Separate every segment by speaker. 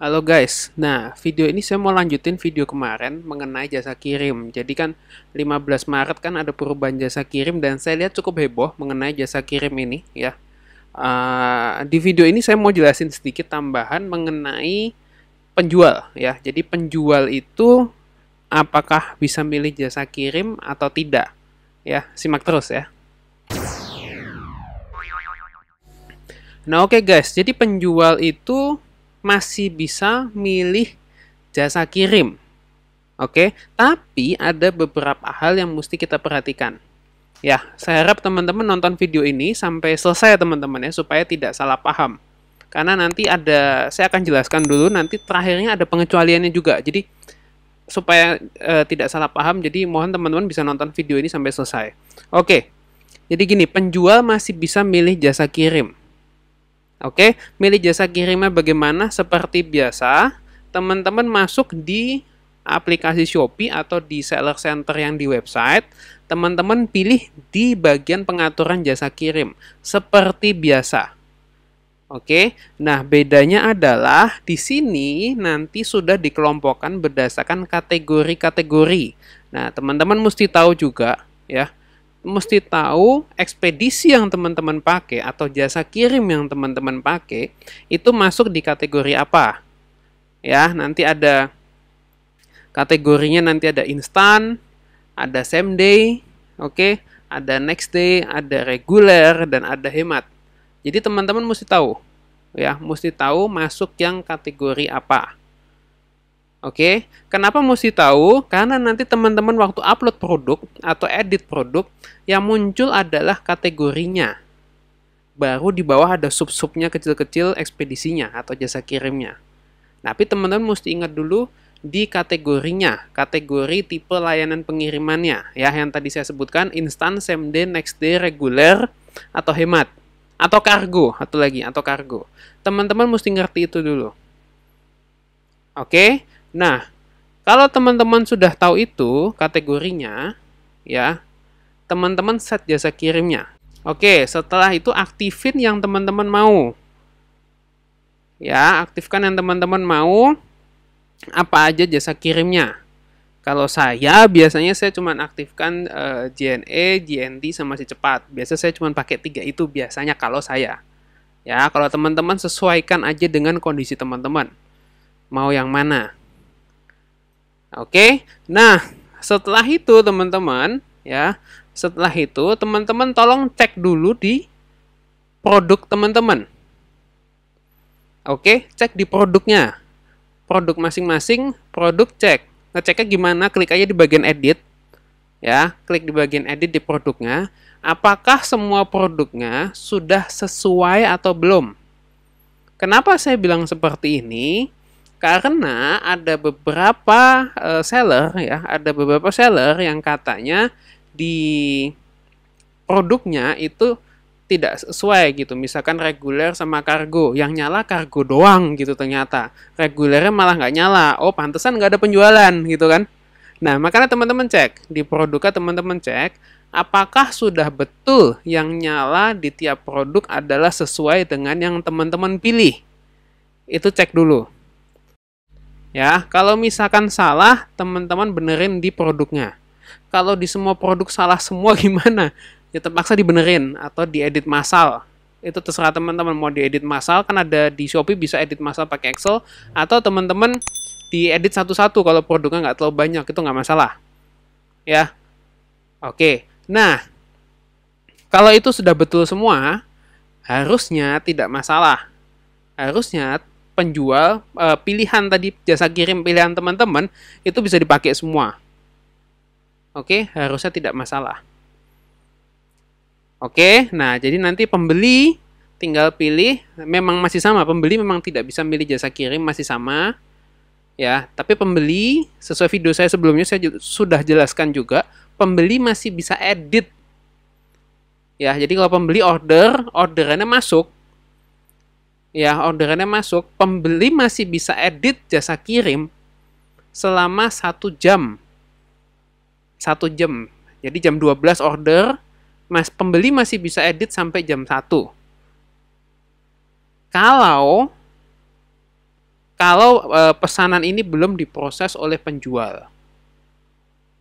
Speaker 1: Halo guys, nah video ini saya mau lanjutin video kemarin mengenai jasa kirim. Jadi kan 15 Maret kan ada perubahan jasa kirim dan saya lihat cukup heboh mengenai jasa kirim ini ya. Di video ini saya mau jelasin sedikit tambahan mengenai penjual ya. Jadi penjual itu apakah bisa milih jasa kirim atau tidak ya. Simak terus ya. Nah oke guys, jadi penjual itu masih bisa milih jasa kirim. Oke, tapi ada beberapa hal yang mesti kita perhatikan. Ya, saya harap teman-teman nonton video ini sampai selesai teman-teman ya, supaya tidak salah paham. Karena nanti saya akan jelaskan dulu, nanti terakhirnya ada pengecualiannya juga. Jadi, supaya tidak salah paham, jadi mohon teman-teman bisa nonton video ini sampai selesai. Oke, jadi gini, penjual masih bisa milih jasa kirim. Oke, milih jasa kirimnya bagaimana? Seperti biasa, teman-teman masuk di aplikasi Shopee atau di seller center yang di website, teman-teman pilih di bagian pengaturan jasa kirim, seperti biasa. Oke, nah bedanya adalah di sini nanti sudah dikelompokkan berdasarkan kategori-kategori. Nah, teman-teman mesti tahu juga ya, mesti tahu ekspedisi yang teman-teman pakai atau jasa kirim yang teman-teman pakai itu masuk di kategori apa. Ya, nanti ada kategorinya, nanti ada instan, ada same day, oke, ada next day, ada reguler dan ada hemat. Jadi teman-teman mesti tahu ya, mesti tahu masuk yang kategori apa. Oke, kenapa mesti tahu? Karena nanti teman-teman waktu upload produk atau edit produk, yang muncul adalah kategorinya. Baru di bawah ada sub-subnya kecil-kecil ekspedisinya atau jasa kirimnya. Tapi teman-teman mesti ingat dulu di kategorinya, kategori tipe layanan pengirimannya. Ya, yang tadi saya sebutkan, instan, same day, next day, reguler, atau hemat. Atau kargo, atau kargo. Teman-teman mesti ngerti itu dulu. Oke. Nah, kalau teman-teman sudah tahu itu kategorinya, ya, teman-teman set jasa kirimnya. Oke, setelah itu aktifin yang teman-teman mau. Ya, aktifkan yang teman-teman mau, apa aja jasa kirimnya. Kalau saya, biasanya saya cuma aktifkan JNE, JNT, sama si cepat. Biasa saya cuma pakai 3 itu biasanya kalau saya. Ya, kalau teman-teman sesuaikan aja dengan kondisi teman-teman. Mau yang mana? Oke, nah setelah itu teman-teman ya, setelah itu teman-teman tolong cek dulu di produk teman-teman. Oke, cek di produknya, produk masing-masing, produk cek. Ngeceknya gimana? Klik aja di bagian edit, ya, klik di bagian edit di produknya. Apakah semua produknya sudah sesuai atau belum? Kenapa saya bilang seperti ini? Karena ada beberapa seller ya, ada beberapa seller yang katanya di produknya itu tidak sesuai gitu. Misalkan reguler sama kargo, yang nyala kargo doang gitu ternyata. Regulernya malah nggak nyala. Oh, pantesan nggak ada penjualan gitu kan. Nah, makanya teman-teman cek di produknya, teman-teman cek apakah sudah betul yang nyala di tiap produk adalah sesuai dengan yang teman-teman pilih. Itu cek dulu. Ya, kalau misalkan salah, teman-teman benerin di produknya. Kalau di semua produk salah semua gimana? Ya terpaksa dibenerin atau diedit massal. Itu terserah teman-teman mau diedit massal, kan ada di Shopee bisa edit massal pakai Excel, atau teman-teman diedit satu-satu kalau produknya nggak terlalu banyak, itu nggak masalah. Ya, oke. Nah, kalau itu sudah betul semua, harusnya tidak masalah. Harusnya penjual pilihan tadi jasa kirim pilihan teman-teman itu bisa dipakai semua. Oke, harusnya tidak masalah. Oke, nah jadi nanti pembeli tinggal pilih, memang masih sama, pembeli memang tidak bisa milih jasa kirim, masih sama. Ya, tapi pembeli sesuai video saya sebelumnya saya sudah jelaskan juga, pembeli masih bisa edit. Ya, jadi kalau pembeli orderannya masuk, ya orderannya masuk, pembeli masih bisa edit jasa kirim selama 1 jam. 1 jam. Jadi jam 12 order, pembeli masih bisa edit sampai jam 1. Kalau kalau pesanan ini belum diproses oleh penjual.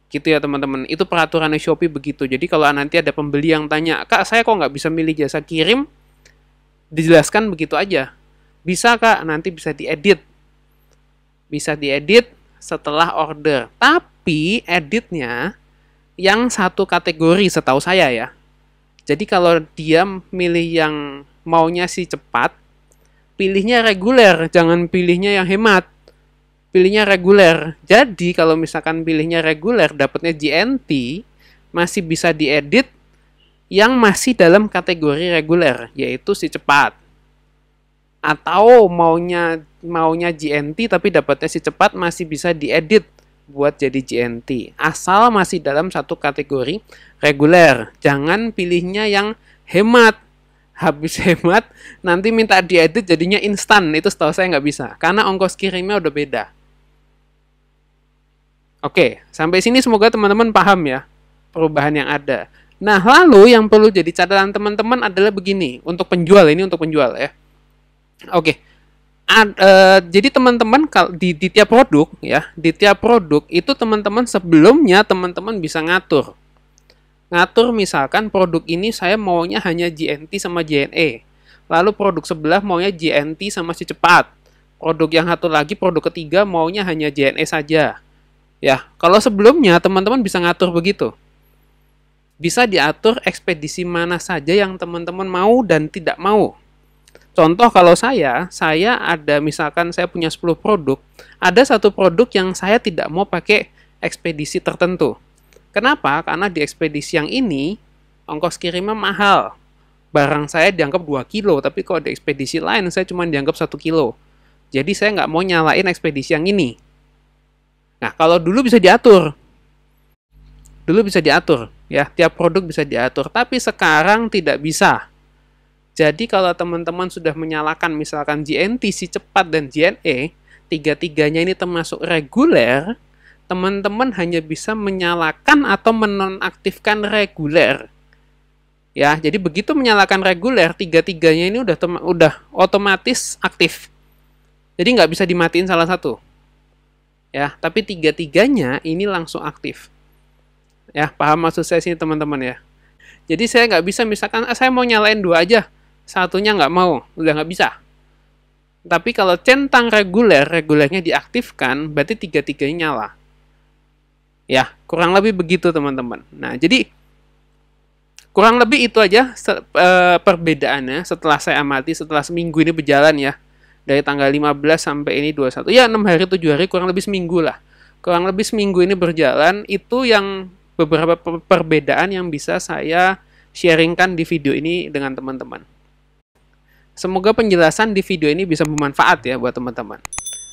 Speaker 1: Gitu ya teman-teman, itu peraturan Shopee begitu. Jadi kalau nanti ada pembeli yang tanya, "Kak, saya kok nggak bisa milih jasa kirim?" Dijelaskan begitu aja. Bisa Kak, nanti bisa diedit. Bisa diedit setelah order. Tapi editnya yang satu kategori setahu saya ya. Jadi kalau dia milih yang maunya si cepat, pilihnya reguler, jangan pilihnya yang hemat. Pilihnya reguler. Jadi kalau misalkan pilihnya reguler, dapatnya GNT, masih bisa diedit yang masih dalam kategori reguler, yaitu si cepat. Atau maunya GNT tapi dapatnya si cepat, masih bisa diedit buat jadi GNT. Asal masih dalam satu kategori reguler. Jangan pilihnya yang hemat. Habis hemat, nanti minta diedit jadinya instan. Itu setahu saya nggak bisa. Karena ongkos kirimnya udah beda. Oke, sampai sini semoga teman-teman paham ya perubahan yang ada. Nah, lalu yang perlu jadi catatan teman-teman adalah begini, untuk penjual, ini untuk penjual ya. Oke, jadi teman-teman di tiap produk ya, di tiap produk itu teman-teman sebelumnya teman-teman bisa ngatur. Ngatur misalkan produk ini saya maunya hanya GNT sama JNE. Lalu produk sebelah maunya GNT sama si cepat. Produk yang satu lagi, produk ketiga maunya hanya JNE saja. Ya, kalau sebelumnya teman-teman bisa ngatur begitu. Bisa diatur ekspedisi mana saja yang teman-teman mau dan tidak mau. Contoh kalau saya ada misalkan saya punya 10 produk, ada satu produk yang saya tidak mau pakai ekspedisi tertentu. Kenapa? Karena di ekspedisi yang ini ongkos kirimnya mahal. Barang saya dianggap 2 kilo, tapi kalau di ekspedisi lain saya cuma dianggap 1 kilo. Jadi saya nggak mau nyalain ekspedisi yang ini. Nah, kalau dulu bisa diatur. Dulu bisa diatur, ya, tiap produk bisa diatur, tapi sekarang tidak bisa. Jadi kalau teman-teman sudah menyalakan misalkan GNT, si cepat dan JNE, tiga-tiganya ini termasuk reguler, teman-teman hanya bisa menyalakan atau menonaktifkan reguler. Ya, jadi begitu menyalakan reguler, tiga-tiganya ini udah otomatis aktif. Jadi nggak bisa dimatiin salah satu. Ya, tapi tiga-tiganya ini langsung aktif. Ya, paham maksud saya sini teman-teman ya. Jadi saya nggak bisa misalkan saya mau nyalain 2 aja, satunya nggak mau, udah nggak bisa. Tapi kalau centang regulernya diaktifkan, berarti tiga-tiganya nyala. Ya, kurang lebih begitu teman-teman. Nah, jadi kurang lebih itu aja perbedaannya setelah saya amati, setelah seminggu ini berjalan ya. Dari tanggal 15 sampai ini 21. Ya, 6 hari, 7 hari, kurang lebih seminggu lah. Kurang lebih seminggu ini berjalan, itu yang beberapa perbedaan yang bisa saya sharingkan di video ini dengan teman-teman. Semoga penjelasan di video ini bisa bermanfaat ya buat teman-teman.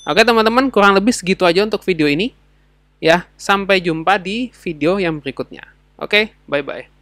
Speaker 1: Oke teman-teman, kurang lebih segitu aja untuk video ini. Ya, sampai jumpa di video yang berikutnya. Oke, bye-bye.